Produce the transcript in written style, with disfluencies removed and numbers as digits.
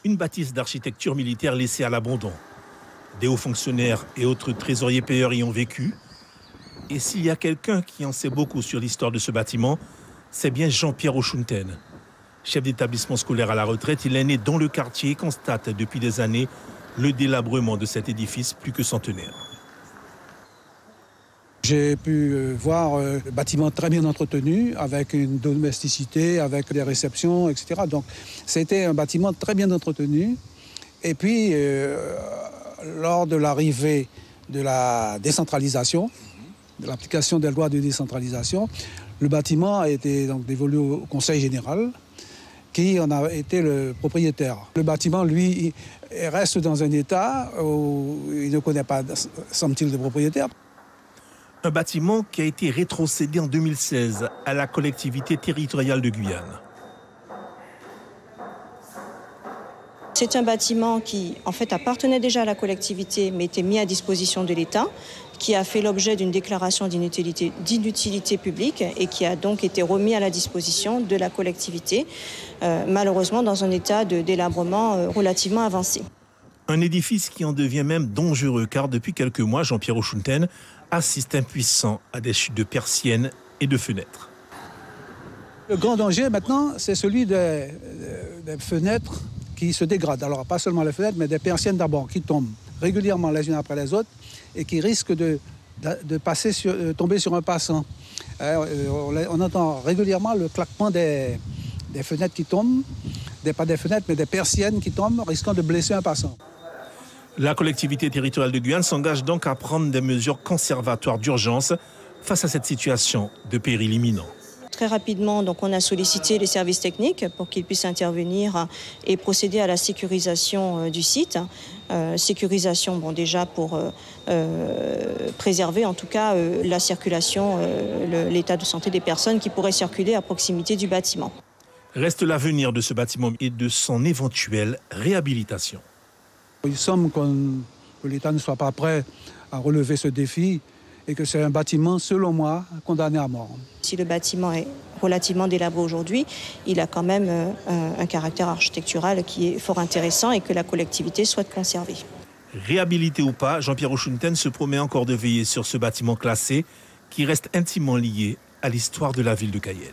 une bâtisse d'architecture militaire laissée à l'abandon. Des hauts fonctionnaires et autres trésoriers payeurs y ont vécu. Et s'il y a quelqu'un qui en sait beaucoup sur l'histoire de ce bâtiment, c'est bien Jean-Pierre Ochounten. Chef d'établissement scolaire à la retraite, il est né dans le quartier et constate depuis des années le délabrement de cet édifice plus que centenaire. J'ai pu voir le bâtiment très bien entretenu, avec une domesticité, avec des réceptions, etc. Donc c'était un bâtiment très bien entretenu. Et puis, lors de l'arrivée de la décentralisation, de l'application des lois de décentralisation, le bâtiment a été donc dévolu au Conseil général, qui en a été le propriétaire. Le bâtiment, lui, reste dans un état où il ne connaît pas, semble-t-il, de propriétaire. Un bâtiment qui a été rétrocédé en 2016 à la collectivité territoriale de Guyane. C'est un bâtiment qui, en fait, appartenait déjà à la collectivité, mais était mis à disposition de l'État, qui a fait l'objet d'une déclaration d'inutilité publique et qui a donc été remis à la disposition de la collectivité, malheureusement dans un état de délabrement relativement avancé. Un édifice qui en devient même dangereux, car depuis quelques mois, Jean-Pierre Ochounten assiste impuissant à des chutes de persiennes et de fenêtres. Le grand danger maintenant, c'est celui des fenêtres qui se dégradent. Alors pas seulement les fenêtres, mais des persiennes d'abord qui tombent régulièrement les unes après les autres et qui risquent de tomber sur un passant. On entend régulièrement le claquement des fenêtres qui tombent, pas des fenêtres, mais des persiennes qui tombent, risquant de blesser un passant. La collectivité territoriale de Guyane s'engage donc à prendre des mesures conservatoires d'urgence face à cette situation de péril imminent. Très rapidement, donc, on a sollicité les services techniques pour qu'ils puissent intervenir et procéder à la sécurisation du site. Sécurisation, bon, déjà pour préserver en tout cas la circulation, l'état de santé des personnes qui pourraient circuler à proximité du bâtiment. Reste l'avenir de ce bâtiment et de son éventuelle réhabilitation. Il semble que l'État ne soit pas prêt à relever ce défi et que c'est un bâtiment, selon moi, condamné à mort. Si le bâtiment est relativement délabré aujourd'hui, il a quand même un caractère architectural qui est fort intéressant et que la collectivité souhaite conserver. Réhabilité ou pas, Jean-Pierre Ochounten se promet encore de veiller sur ce bâtiment classé qui reste intimement lié à l'histoire de la ville de Cayenne.